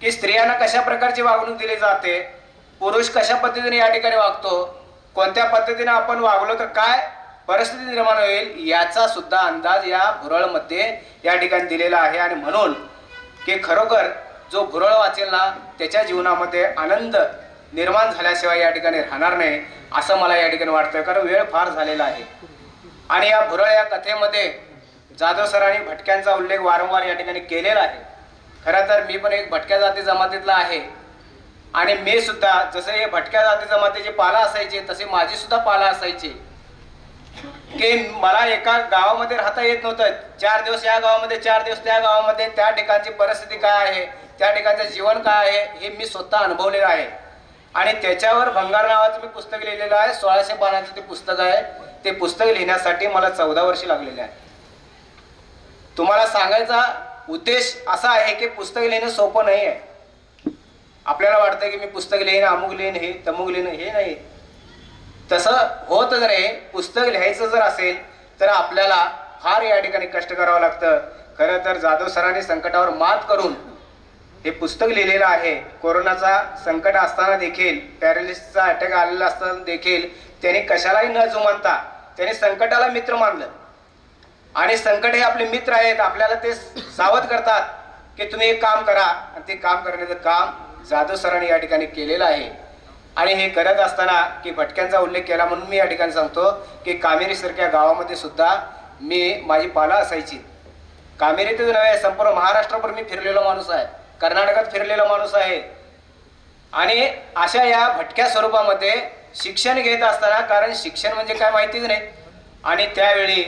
Speaker 6: की स्त्रियांना कशा प्रकारची वागणूक दिली जाते, पुरुष कशा पद्धतीने या ठिकाणी वागतो, कोणत्या पद्धतीने आपण वागलो तर काय परिस्थिती निर्माण होईल, याचा सुद्धा अंदाज या भुरळमध्ये या ठिकाणी दिलेला आहे. आणि म्हणून की खरोखर जो भुरळ वाचेल ना त्याच्या जीवनामध्ये आनंद निर्माण झाल्याशिवाय या ठिकाणी राहणार नाही असं मला या ठिकाणी वाटतं, कारण वेळ फार झालेला आहे. आणि या भुरळ या कथेमध्ये जाधव सरांनी भटक्यांचा उल्लेख वारंवार या ठिकाणी केलेला आहे. खरं तर मी पण एक भटक्या जाती जमातीतला आहे आणि मी सुद्धा जसं हे भटक्या जाती जमातीची पाला असायची तसे माझी सुद्धा पाला असायची की मला एका गावामध्ये राहता येत नव्हतं. 4 दिवस या गावामध्ये 4 दिवस त्या गावामध्ये, त्या ठिकाणची परिस्थिती काय आहे, त्या ठिकाणचं जीवन काय आहे हे मी स्वतः अनुभवलेलं आहे. आणि त्याच्यावर भंगार नावाचं मी पुस्तक लिहिलेलं आहे. 1600 पानाचं ते पुस्तक आहे. ते पुस्तक लिहिण्यासाठी मला 14 वर्षे लागलेले आहे. तुम्हाला सांगायचा उद्देश असा आहे की पुस्तक लिहिणं सोपं नाही आहे. आपल्याला वाटतं की मी पुस्तक लिहीन, अमुक लिहीन, हे तमुक लिहीन, हे नाही. तसं होत नाही. पुस्तक लिहायचं जर असेल तर आपल्याला फार या ठिकाणी कष्ट करावं लागतं. खरं तर जाधव सरांनी संकटावर मात करून हे पुस्तक लिहिलेलं आहे. कोरोनाचा संकट असताना देखील, पॅरालिसिसचा अटॅक आलेला असताना देखील त्यांनी कशालाही न जुमानता त्यांनी संकटाला मित्र मानलं. आणि संकट हे आपले मित्र आहेत. आपल्याला ते सावध करतात की तुम्ही एक काम करा, आणि ते काम करण्याचं काम जाधव सरांनी या ठिकाणी केलेलं आहे. आणि हे करत असताना की भटक्यांचा उल्लेख केला म्हणून मी या ठिकाणी सांगतो की कामेरी सारख्या गावामध्ये सुद्धा मी माझी पाला असायची. कामेरीतच नव्हे, संपूर्ण महाराष्ट्रभर मी फिरलेला माणूस आहे, कर्नाटकात फिरलेला माणूस आहे. आणि अशा या भटक्या स्वरूपामध्ये शिक्षण घेत असताना, कारण शिक्षण म्हणजे काय माहितीच नाही, आणि त्यावेळी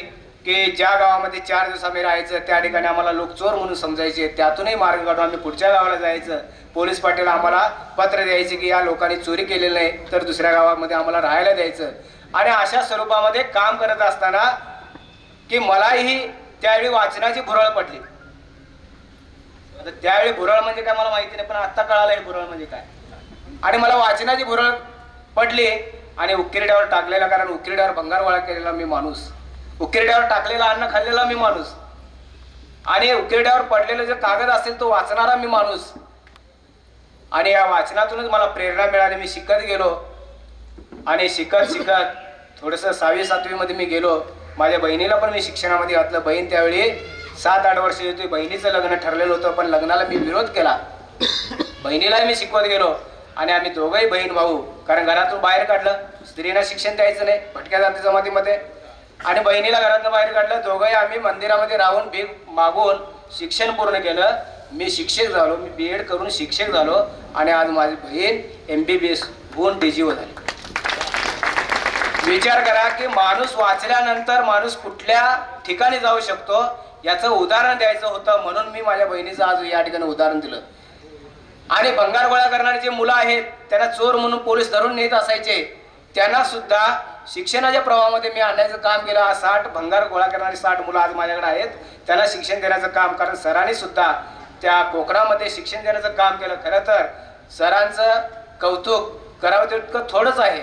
Speaker 6: की ज्या गावामध्ये 4 दिवस आम्ही राहायचं त्या ठिकाणी आम्हाला लोक चोर म्हणून समजायचे. त्यातूनही मार्ग काढून आम्ही पुढच्या गावाला जायचं. पोलीस पाटील आम्हाला पत्र द्यायचे की या लोकांनी चोरी केलेली नाही तर दुसऱ्या गावामध्ये आम्हाला राहायला द्यायचं. आणि अशा स्वरूपामध्ये काम करत असताना की मलाही त्यावेळी वाचनाची भुरळ पडली. आता त्यावेळी भुरळ म्हणजे काय मला माहिती नाही, पण आत्ता कळालं हे भुरळ म्हणजे काय. आणि मला वाचनाची भुरळ पडली आणि उकिरड्यावर टाकलेला, कारण उकिरड्यावर भंगार गोळा केलेला मी माणूस, उकिरड्यावर टाकलेला अन्न खाल्लेला मी माणूस, आणि उकिरड्यावर पडलेलं जे कागद असेल तो वाचणारा मी माणूस. आणि या वाचनातूनच मला प्रेरणा मिळाली. मी शिकत गेलो आणि शिकत थोडंसं 6वी 7वी मध्ये मी गेलो. माझ्या बहिणीला पण मी शिक्षणामध्ये घातलं. बहीण त्यावेळी 7-8 वर्ष होती. बहिणीचं लग्न ठरलेलं होतं, पण लग्नाला मी विरोध केला. बहिणीलाही मी शिकवत गेलो आणि आम्ही दोघंही बहीण भाऊ, कारण घरातून बाहेर काढलं, स्त्रीला शिक्षण द्यायचं नाही भटक्या जाती जमातीमध्ये, आणि बहिणीला घरातून बाहेर काढलं. दोघंही आम्ही मंदिरामध्ये राहून भीक मागून शिक्षण पूर्ण केलं. मी शिक्षक झालो, मी BEd करून शिक्षक झालो, आणि आज माझी बहीण MBBS होऊन DGO झाली. विचार करा की माणूस वाचल्यानंतर माणूस कुठल्या ठिकाणी जाऊ शकतो याचं उदाहरण द्यायचं होतं, म्हणून मी माझ्या बहिणीचं आज या ठिकाणी उदाहरण दिलं. आणि भंगार गोळा करणारे जे मुलं आहेत त्यांना चोर म्हणून पोलीस धरून नेत असायचे, त्यांना सुद्धा शिक्षणाच्या प्रवाहामध्ये मी आणण्याचं काम केलं. 60 भंगार गोळा करणारी 60 मुलं आज माझ्याकडे आहेत. त्यांना शिक्षण देण्याचं काम, कारण सरांनी सुद्धा त्या कोकणामध्ये शिक्षण देण्याचं काम केलं. खरं तर सरांचं कौतुक करावं तितकं थोडंच आहे.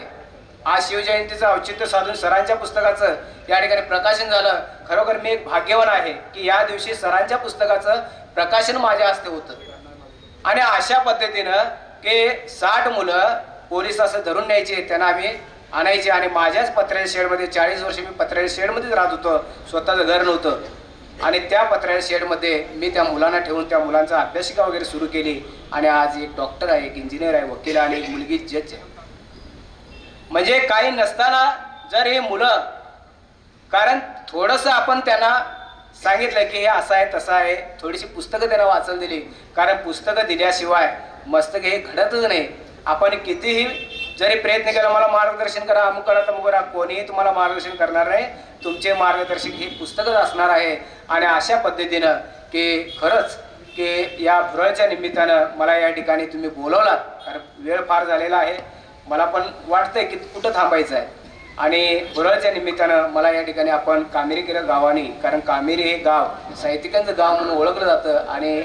Speaker 6: आज शिवजयंतीचं औचित्य साधून सरांच्या पुस्तकाचं या ठिकाणी प्रकाशन झालं. खरोखर मी एक भाग्यवान आहे की या दिवशी सरांच्या पुस्तकाचं प्रकाशन माझ्या हस्ते होतं. आणि अशा पद्धतीनं की 60 मुलं पोलीस असं धरून न्यायचे, त्यांना आम्ही आणायचे. आणि माझ्याच पत्र्याच्या शेडमध्ये 40 वर्ष मी पत्र्याच्या शेडमध्येच राहत होतो, स्वतःचं घर नव्हतं. आणि त्या पत्र्याच्या शेडमध्ये मी त्या मुलांना ठेवून त्या मुलांचा अभ्यासिका वगैरे सुरू केली. आणि आज एक डॉक्टर आहे, एक इंजिनियर आहे, वकील आहे, आणि एक मुलगी जज आहे. म्हणजे काही नसताना जर हे मुलं, कारण थोडंसं आपण त्यांना सांगितलं की हे असं आहे तसं आहे, थोडीशी पुस्तकं त्यांना वाचायला दिली, कारण पुस्तकं दिल्याशिवाय मस्तक हे घडतच नाही. आपण कितीही जरी प्रयत्न केला, मला मार्गदर्शन करा, अमुक करा तमुक करा, कोणीही तुम्हाला मार्गदर्शन करणार नाही. तुमचे मार्गदर्शक ही पुस्तकच असणार आहे. आणि अशा पद्धतीनं की खरंच की या भुरळच्या निमित्तानं मला या ठिकाणी तुम्ही बोलवलात, कारण वेळ फार झालेला आहे. मला पण वाटतंय की कुठं थांबायचं आहे. आणि भुरळच्या निमित्तानं मला या ठिकाणी आपण कामेरी केलं गावाने, कारण कामेरी हे गाव साहित्यिकांचं गाव म्हणून ओळखलं जातं. आणि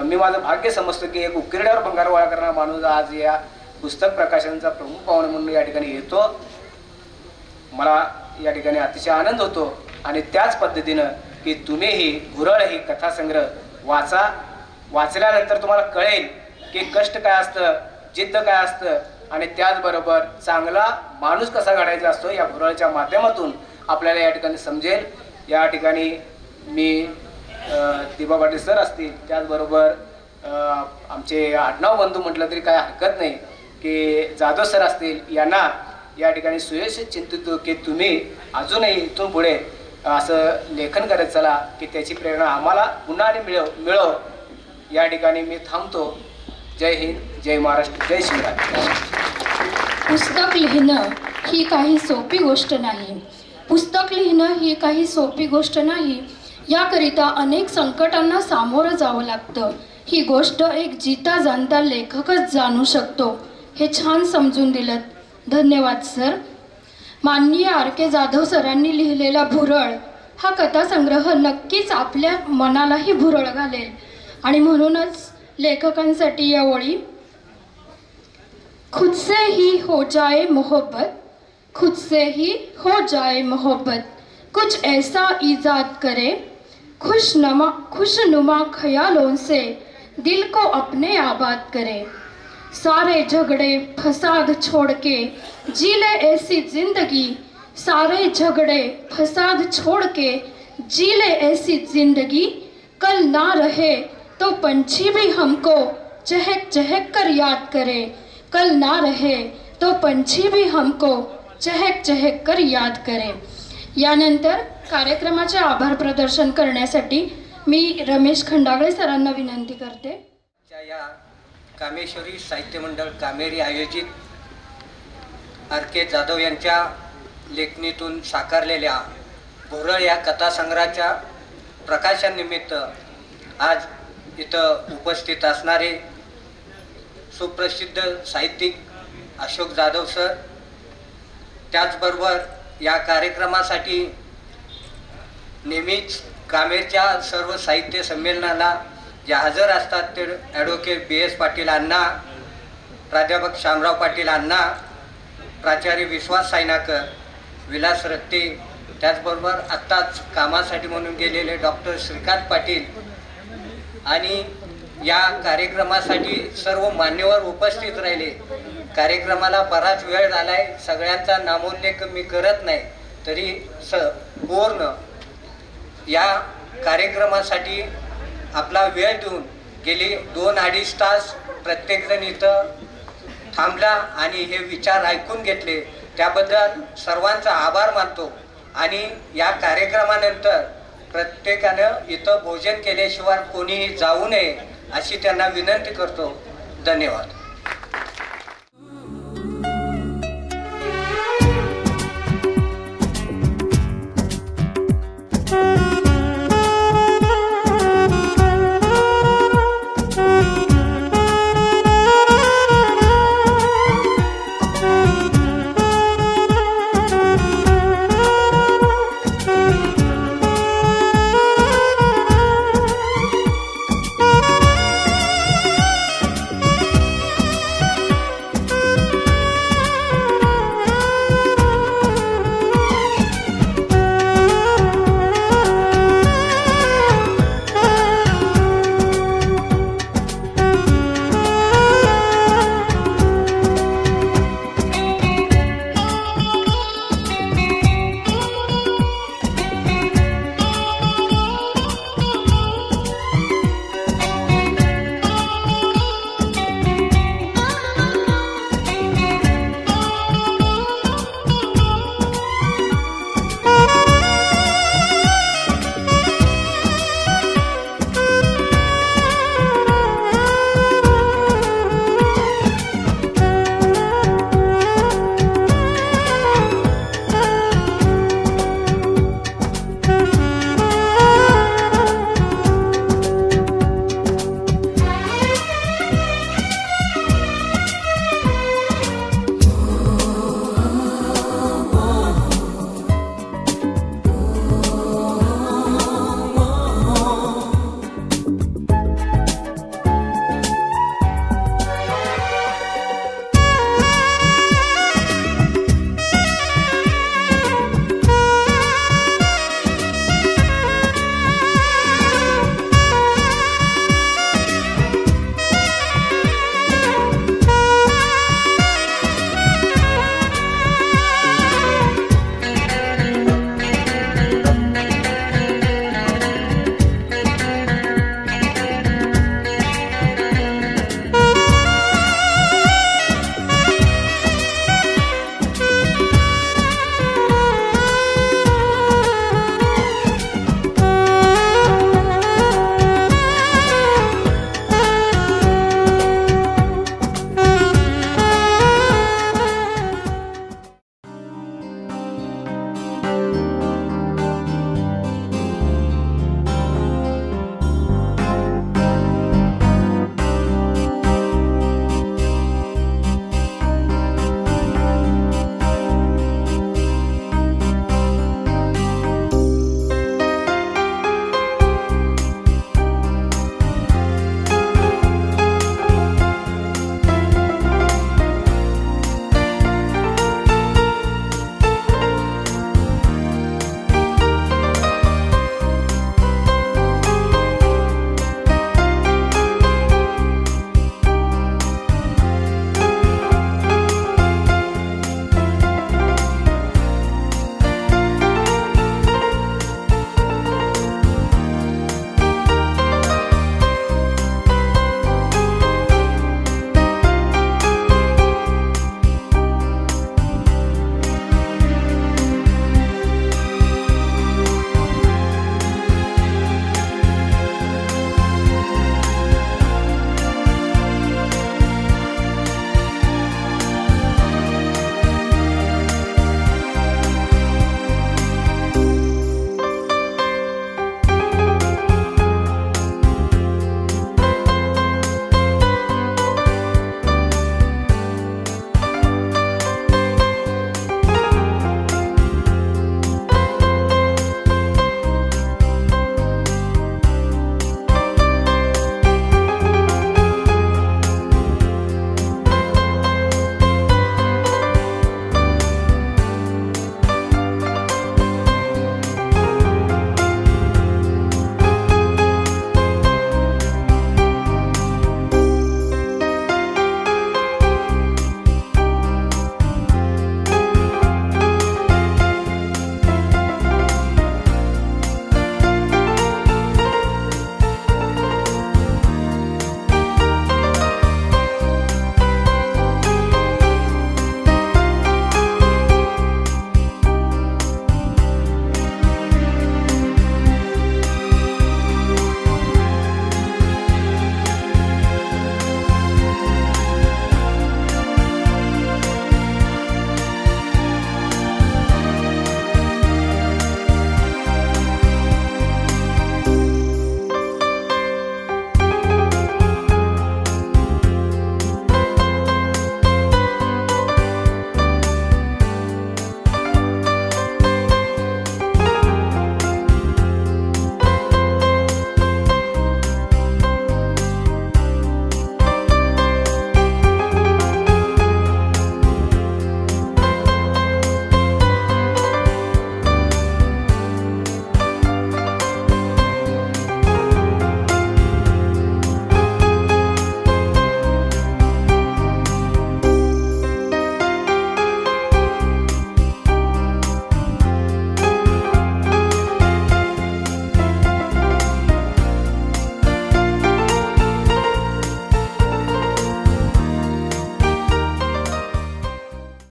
Speaker 6: मी माझं भाग्य समजतो की एक उकिरड्यावर भंगार गोळा करणारा माणूस आज या पुस्तक प्रकाशनाचा प्रमुख पाहुणे म्हणून या ठिकाणी येतो. मला या ठिकाणी अतिशय आनंद होतो. आणि त्याच पद्धतीनं की तुम्हीही भुरळ ही कथासंग्रह वाचा. वाचल्यानंतर तुम्हाला कळेल की कष्ट काय असतं, जिद्द काय असतं, आणि त्याचबरोबर चांगला माणूस कसा घडायचा असतो या भुरळच्या माध्यमातून आपल्याला या ठिकाणी समजेल. या ठिकाणी मी दिबा पाटील सर असतील, त्याचबरोबर आमचे आडनाव बंधू म्हटलं तरी काय हरकत नाही, की जाधव सर असतील यांना या ठिकाणी सुयश चिंतितो की तुम्ही अजूनही इथून पुढे असं लेखन करत चला की त्याची प्रेरणा आम्हाला पुन्हा आणि मिळव. या ठिकाणी मी थांबतो. जय हिंद, जय महाराष्ट्र, जय शिवराय.
Speaker 1: पुस्तक लिहिणं ही काही सोपी गोष्ट नाही. पुस्तक लिहिणं ही काही सोपी गोष्ट नाही. याकरिता अनेक संकटांना सामोरं जावं लागतं. ही गोष्ट एक जिता जाणता लेखकच जाणू शकतो. हे छान समजून दिलं. धन्यवाद सर. माननीय R.K. जाधव सरांनी लिहिलेला भुरळ हा कथासंग्रह नक्कीच आपल्या मनालाही भुरळ घालेल आणि म्हणूनच लेखकांसाठी या ओळी. खुद से ही हो जाए मोहब्बत, खुद से ही हो जाए मोहब्बत, कुछ ऐसा इजाद करे, खुशनुमा ख्यालों से दिल को अपने आबाद करे. सारे झगड़े फसाद छोड़ के जी ले ऐसी जिंदगी, सारे झगड़े फसाद छोड़ के जी ले ऐसी जिंदगी, कल ना रहे तो पंछी भी हमको चहक चहक कर याद करे, कल ना रहे तो पंछी भी हमको चहक चहक कर याद करे. यानंतर कार्यक्रमाचे आभार प्रदर्शन करण्यासाठी मी रमेश खंडागळे सरांना विनंती करते.
Speaker 7: या कामेश्वरी साहित्य मंडळ कामेरी आयोजित R.K. जाधव यांच्या लेखणीतून साकारलेल्या भुरळ या कथासंग्रहाच्या प्रकाशनानिमित्त आज इथं उपस्थित असणारे सुप्रसिद्ध साहित्यिक अशोक जाधव सर, त्याचबरोबर या कार्यक्रमासाठी नेहमीच कामेरच्या सर्व साहित्य संमेलनाला जे हजर असतात ते ॲडव्होकेट B.S. पाटील अण्णा, प्राध्यापक शामराव पाटील अण्णा, प्राचार्य विश्वास सायनाकर, विलास रत्ते, त्याचबरोबर आत्ताच कामासाठी म्हणून गेलेले डॉक्टर श्रीकांत पाटील आणि या कार्यक्रमासाठी सर्व मान्यवर उपस्थित राहिले. कार्यक्रमाला बराच वेळ झालाय, सगळ्यांचा नामोल्लेख मी करत नाही, तरी पूर्ण या कार्यक्रमासाठी आपला वेळ देऊन गेली 2-2.5 तास प्रत्येकजण इथं थांबला आणि हे विचार ऐकून घेतले, त्याबद्दल सर्वांचा आभार मानतो. आणि या कार्यक्रमानंतर प्रत्येकानं इथं भोजन केल्याशिवाय कोणीही जाऊ नये अशी त्यांना विनंती करतो. धन्यवाद.